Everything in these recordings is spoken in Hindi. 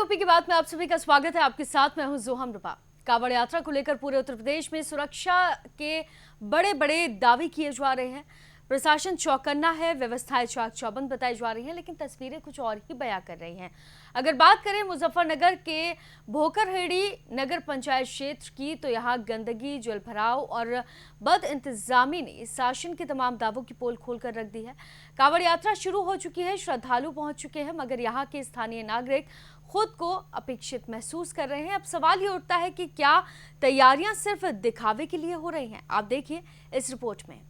यूपी की बात में आप सभी का स्वागत है। आपके साथ मैं हूं जोहम रूपा। कांवड़ यात्रा को लेकर पूरे उत्तर प्रदेश में सुरक्षा के बड़े बड़े दावे किए जा रहे हैं। प्रशासन चौकन्ना है, व्यवस्थाएं चाक चौबंद बताई जा रही हैं, लेकिन तस्वीरें कुछ और ही बयां कर रही हैं। अगर बात करें मुजफ्फरनगर के भोकरहेड़ी नगर पंचायत क्षेत्र की, तो यहाँ गंदगी, जलभराव और बद इंतजामी ने शासन के तमाम दावों की पोल खोलकर रख दी है। कांवड़ यात्रा शुरू हो चुकी है, श्रद्धालु पहुंच चुके हैं, मगर यहाँ के स्थानीय नागरिक खुद को अपेक्षित महसूस कर रहे हैं। अब सवाल ये उठता है कि क्या तैयारियां सिर्फ दिखावे के लिए हो रही हैं? आप देखिए इस रिपोर्ट में।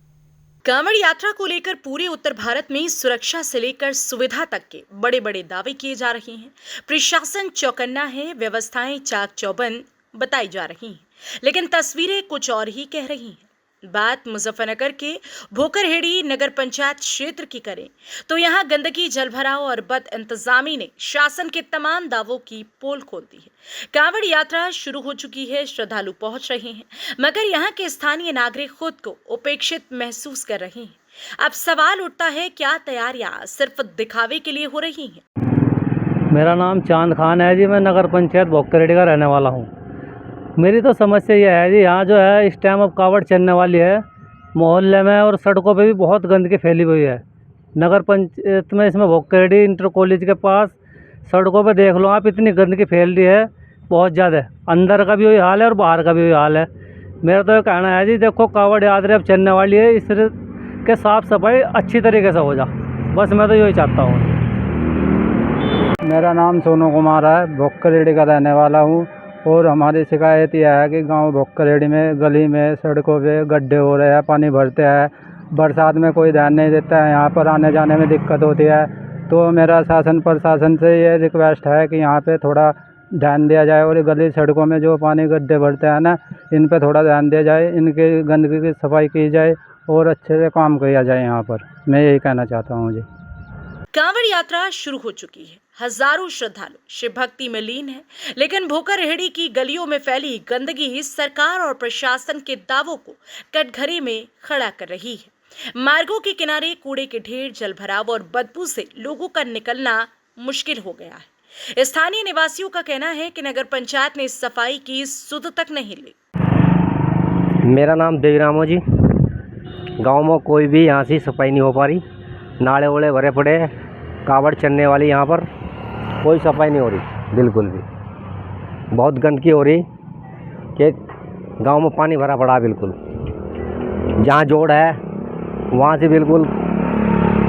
कांवड़ यात्रा को लेकर पूरे उत्तर भारत में सुरक्षा से लेकर सुविधा तक के बड़े बड़े दावे किए जा रहे हैं। प्रशासन चौकन्ना है, व्यवस्थाएं चाक चौबंद बताई जा रही हैं, लेकिन तस्वीरें कुछ और ही कह रही हैं। बात मुजफ्फरनगर के भोकरहेड़ी नगर पंचायत क्षेत्र की करें तो यहाँ गंदगी, जलभराव और बद इंतजामी ने शासन के तमाम दावों की पोल खोल दी है। कांवड़ यात्रा शुरू हो चुकी है, श्रद्धालु पहुंच रहे हैं, मगर यहाँ के स्थानीय नागरिक खुद को उपेक्षित महसूस कर रहे हैं। अब सवाल उठता है, क्या तैयारियां सिर्फ दिखावे के लिए हो रही हैं? मेरा नाम चांद खान है जी। मैं नगर पंचायत भोकरहेड़ी का रहने वाला हूँ। मेरी तो समस्या यह है जी, यहाँ जो है इस टाइम अब कावड़ चलने वाली है। मोहल्ले में और सड़कों पे भी बहुत गंदगी फैली हुई है। नगर पंचायत में, इसमें भोकरहेड़ी इंटर कॉलेज के पास सड़कों पे देख लो आप, इतनी गंदगी फैल रही है, बहुत ज़्यादा। अंदर का भी वही हाल है और बाहर का भी वही हाल है। मेरा तो ये कहना है जी, देखो कावड़ यात्रा अब चलने वाली है, इस के साफ़ सफाई अच्छी तरीके से हो जा, बस मैं तो यही चाहता हूँ। मेरा नाम सोनू कुमार है, भोकरहेड़ी का रहने वाला हूँ। और हमारी शिकायत यह है कि गांव भोकरहेड़ी में गली में सड़कों पे गड्ढे हो रहे हैं, पानी भरते हैं, बरसात में कोई ध्यान नहीं देता है, यहाँ पर आने जाने में दिक्कत होती है। तो मेरा शासन प्रशासन से ये रिक्वेस्ट है कि यहाँ पे थोड़ा ध्यान दिया जाए और गली सड़कों में जो पानी गड्ढे भरते हैं ना, इन पे थोड़ा ध्यान दिया जाए, इनकी गंदगी की सफाई की जाए और अच्छे से काम किया जाए यहाँ पर। मैं यही कहना चाहता हूँ जी। कांवड़ यात्रा शुरू हो चुकी है, हजारों श्रद्धालु शिव भक्ति में लीन है, लेकिन भोकरहेड़ी की गलियों में फैली गंदगी सरकार और प्रशासन के दावों को कटघरे में खड़ा कर रही है। मार्गों के किनारे कूड़े के ढेर, जलभराव और बदबू से लोगों का निकलना मुश्किल हो गया है। स्थानीय निवासियों का कहना है कि नगर पंचायत ने सफाई की सुध तक नहीं ली। मेरा नाम देवीराम है जी। गाँव में कोई भी यहाँ से सफाई नहीं हो पा रही, नाले वोले भरे पड़े, कावड़ चलने वाली यहाँ पर कोई सफाई नहीं हो रही, बिल्कुल भी। बहुत गंदगी हो रही कि गांव में पानी भरा पड़ा, बिल्कुल जहाँ जोड़ है वहाँ से बिल्कुल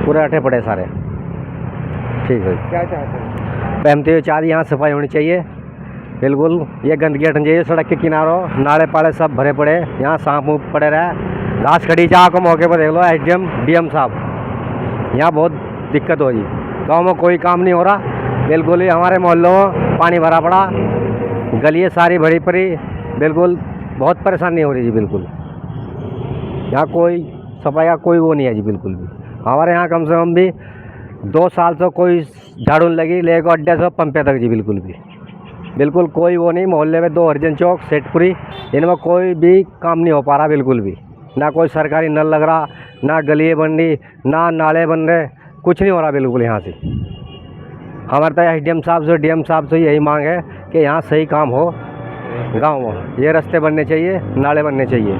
पूरे अटे पड़े सारे। ठीक है, क्या चाहते हैं? पहनते हुए चाह यहाँ सफाई होनी चाहिए, बिल्कुल ये गंदगी हटनी चाहिए। सड़क के किनारों नाले पाले सब भरे पड़े, यहाँ सांप ऊँप पड़े रहे, घास खड़ी चाह को मौके पर देख लो। SDM DM साहब, यहाँ बहुत दिक्कत हो रही, गांव में कोई काम नहीं हो रहा, बिल्कुल ही हमारे मोहल्लों में पानी भरा पड़ा, गलियाँ सारी भरी पड़ी, बिल्कुल बहुत परेशानी हो रही जी। बिल्कुल यहाँ कोई सफाई का कोई वो नहीं है जी, बिल्कुल भी। हमारे यहाँ कम से कम भी 2 साल से कोई झाड़ू नहीं लगी, लेको अड्डे से पंपे तक जी, बिल्कुल भी बिल्कुल कोई वो नहीं। मोहल्ले में 2 हरिजन चौक, सेठपुरी, इनमें कोई भी काम नहीं हो पा रहा, बिल्कुल भी। ना कोई सरकारी नल लग रहा, ना गलियाँ बन रही, ना नाले बन रहे, कुछ नहीं हो रहा बिल्कुल यहाँ से। हमारे तो SDM साहब से, DM साहब से यही मांग है कि यहाँ सही काम हो गांव में, ये रास्ते बनने चाहिए, नाले बनने चाहिए।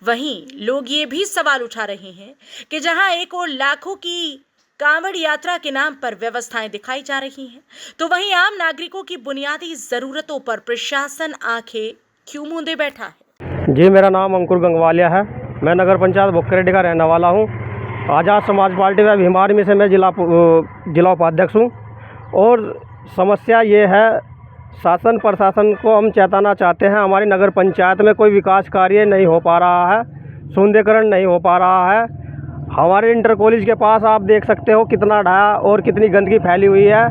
वहीं लोग ये भी सवाल उठा रहे हैं कि जहां एक और लाखों की कांवड़ यात्रा के नाम पर व्यवस्थाएं दिखाई जा रही हैं, तो वहीं आम नागरिकों की बुनियादी जरूरतों पर प्रशासन आंखें क्यों मूंदे बैठा है? जी, मेरा नाम अंकुर गंगवालिया है। मैं नगर पंचायत भोकरहेड़ी का रहने वाला हूँ। आज़ाद समाज पार्टी में भीम आर्मी से मैं जिला उपाध्यक्ष हूँ। और समस्या ये है, शासन प्रशासन को हम चेताना चाहते हैं, हमारी नगर पंचायत में कोई विकास कार्य नहीं हो पा रहा है, सौंदर्यीकरण नहीं हो पा रहा है। हमारे इंटर कॉलेज के पास आप देख सकते हो कितना ढाया और कितनी गंदगी फैली हुई है।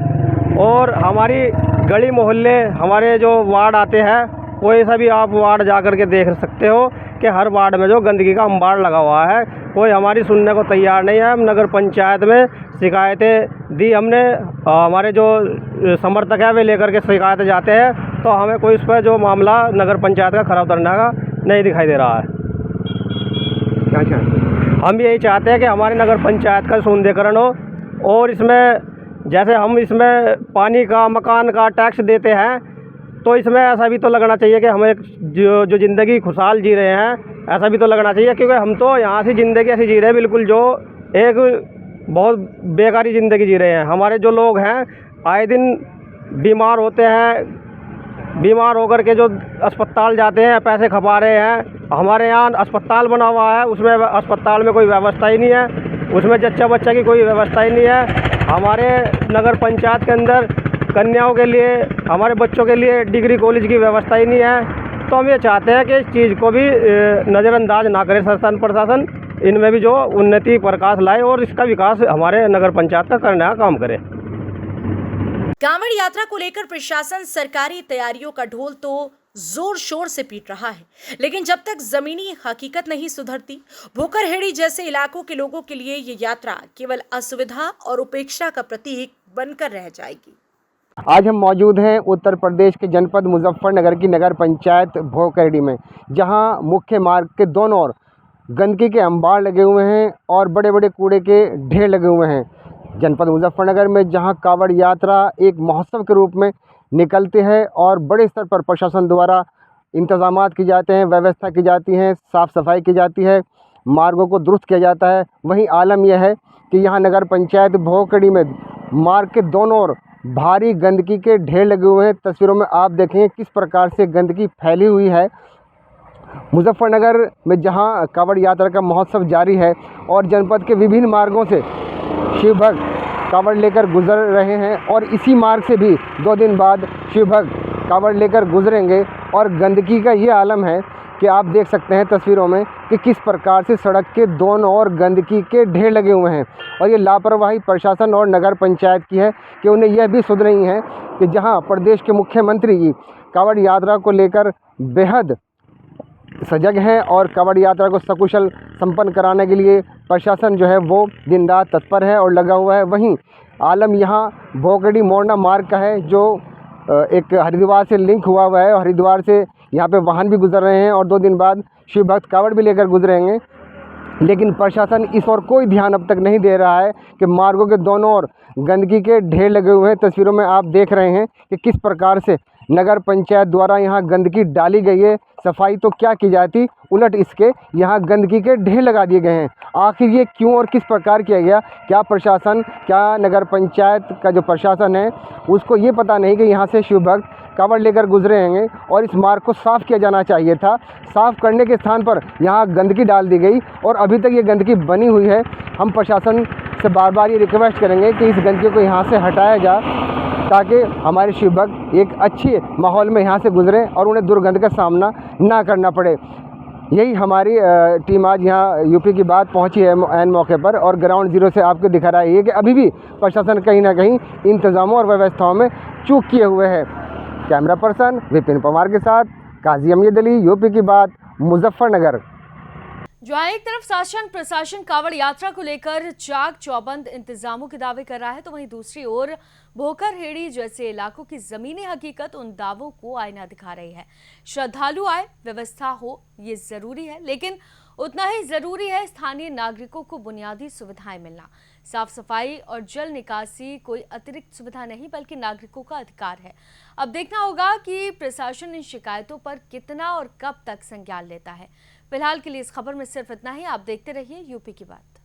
और हमारी गली मोहल्ले, हमारे जो वार्ड आते हैं, कोई सा भी आप वार्ड जा कर के देख सकते हो कि हर वार्ड में जो गंदगी का अंबार लगा हुआ है, कोई हमारी सुनने को तैयार नहीं है। हम नगर पंचायत में शिकायतें दी हमने, हमारे जो समर्थक है वे लेकर के शिकायतें जाते हैं, तो हमें कोई इस पर जो मामला नगर पंचायत का खराब उतरने का नहीं दिखाई दे रहा है। क्या चाहते हैं? हम यही चाहते हैं कि हमारे नगर पंचायत का सौंदर्यीकरण हो और इसमें जैसे हम इसमें पानी का मकान का टैक्स देते हैं, तो इसमें ऐसा भी तो लगना चाहिए कि हमें जो ज़िंदगी खुशहाल जी रहे हैं, ऐसा भी तो लगना चाहिए, क्योंकि हम तो यहाँ से ज़िंदगी ऐसी जी रहे हैं बिल्कुल जो एक बहुत बेकारी ज़िंदगी जी रहे हैं। हमारे जो लोग हैं आए दिन बीमार होते हैं, बीमार होकर के जो अस्पताल जाते हैं पैसे खपा रहे हैं। हमारे यहाँ अस्पताल बना हुआ है, उसमें अस्पताल में कोई व्यवस्था ही नहीं है, उसमें जच्चा बच्चा की कोई व्यवस्था ही नहीं है। हमारे नगर पंचायत के अंदर कन्याओं के लिए, हमारे बच्चों के लिए डिग्री कॉलेज की व्यवस्था ही नहीं है। तो हम ये चाहते हैं कि इस चीज़ को भी नज़रअंदाज ना करे शासन प्रशासन, इनमें भी जो उन्नति प्रकाश लाए और इसका विकास हमारे नगर पंचायत का करने का काम करे। कांवड़ यात्रा को लेकर प्रशासन सरकारी तैयारियों का ढोल तो जोर शोर से पीट रहा है, लेकिन जब तक जमीनी हकीकत नहीं सुधरती, भोकरहेड़ी जैसे इलाकों के लोगों के लिए ये यात्रा केवल असुविधा और उपेक्षा का प्रतीक बनकर रह जाएगी। आज हम मौजूद हैं उत्तर प्रदेश के जनपद मुजफ्फरनगर की नगर पंचायत भोकरहेड़ी में, जहां मुख्य मार्ग के दोनों ओर गंदगी के अंबार लगे हुए हैं और बड़े बड़े कूड़े के ढेर लगे हुए हैं। जनपद मुजफ्फरनगर में जहां कांवड़ यात्रा एक महोत्सव के रूप में निकलती है और बड़े स्तर पर प्रशासन द्वारा इंतजामात की जाते हैं, व्यवस्था की जाती है, साफ़ सफाई की जाती है, मार्गों को दुरुस्त किया जाता है। वहीं आलम यह है कि यहाँ नगर पंचायत भोकरहेड़ी में मार्ग के दोनों ओर भारी गंदगी के ढेर लगे हुए हैं। तस्वीरों में आप देखेंगे किस प्रकार से गंदगी फैली हुई है। मुजफ्फरनगर में जहां कांवड़ यात्रा का महोत्सव जारी है और जनपद के विभिन्न मार्गों से शिव भक्त कांवड़ लेकर गुजर रहे हैं और इसी मार्ग से भी 2 दिन बाद शिव भक्त कांवड़ लेकर गुजरेंगे और गंदगी का ये आलम है कि आप देख सकते हैं तस्वीरों में कि किस प्रकार से सड़क के दोनों ओर गंदगी के ढेर लगे हुए हैं। और ये लापरवाही प्रशासन और नगर पंचायत की है कि उन्हें यह भी सुध नहीं है कि जहां प्रदेश के मुख्यमंत्री जी कांवड़ यात्रा को लेकर बेहद सजग हैं और कांवड़ यात्रा को सकुशल संपन्न कराने के लिए प्रशासन जो है वो दिन रात तत्पर है और लगा हुआ है। वहीं आलम यहाँ भोकरहेड़ी मोरना मार्ग का है, जो एक हरिद्वार से लिंक हुआ है और हरिद्वार से यहाँ पे वाहन भी गुजर रहे हैं और 2 दिन बाद शिव भक्त कांवड़ भी लेकर गुजरेंगे। लेकिन प्रशासन इस ओर कोई ध्यान अब तक नहीं दे रहा है कि मार्गों के दोनों ओर गंदगी के ढेर लगे हुए हैं। तस्वीरों में आप देख रहे हैं कि किस प्रकार से नगर पंचायत द्वारा यहाँ गंदगी डाली गई है। सफाई तो क्या की जाती, उलट इसके यहाँ गंदगी के ढेर लगा दिए गए हैं। आखिर ये क्यों और किस प्रकार किया गया? क्या प्रशासन, क्या नगर पंचायत का जो प्रशासन है उसको ये पता नहीं कि यहाँ से शिव भक्त कांवड़ लेकर गुजरे हैं और इस मार्ग को साफ़ किया जाना चाहिए था। साफ़ करने के स्थान पर यहाँ गंदगी डाल दी गई और अभी तक ये गंदगी बनी हुई है। हम प्रशासन से बार बार ये रिक्वेस्ट करेंगे कि इस गंदगी को यहाँ से हटाया जाए ताकि हमारे शिव भक्त एक अच्छे माहौल में यहाँ से गुजरें और उन्हें दुर्गंध का सामना ना करना पड़े। यही हमारी टीम आज यहाँ यूपी की बात पहुँची है एन मौके पर और ग्राउंड जीरो से आपको दिखा रहा है कि अभी भी प्रशासन कहीं ना कहीं इंतज़ामों और व्यवस्थाओं में चूक किए हुए है। कैमरा पर्सन विपिन पवार के साथ काजी अमीद अली, यूपी की बात, मुजफ्फरनगर। जहां एक तरफ शासन प्रशासन कांवड़ यात्रा को लेकर चाक चौबंद इंतजामों के दावे कर रहा है, तो वहीं दूसरी ओर भोकरहेड़ी जैसे इलाकों की जमीनी हकीकत उन दावों को आईना दिखा रही है। श्रद्धालु आए, व्यवस्था हो, ये जरूरी है, लेकिन उतना ही जरूरी है स्थानीय नागरिकों को बुनियादी सुविधाएं मिलना। साफ सफाई और जल निकासी कोई अतिरिक्त सुविधा नहीं बल्कि नागरिकों का अधिकार है। अब देखना होगा कि प्रशासन इन शिकायतों पर कितना और कब तक संज्ञान लेता है। फिलहाल के लिए इस खबर में सिर्फ इतना ही। आप देखते रहिए यूपी की बात।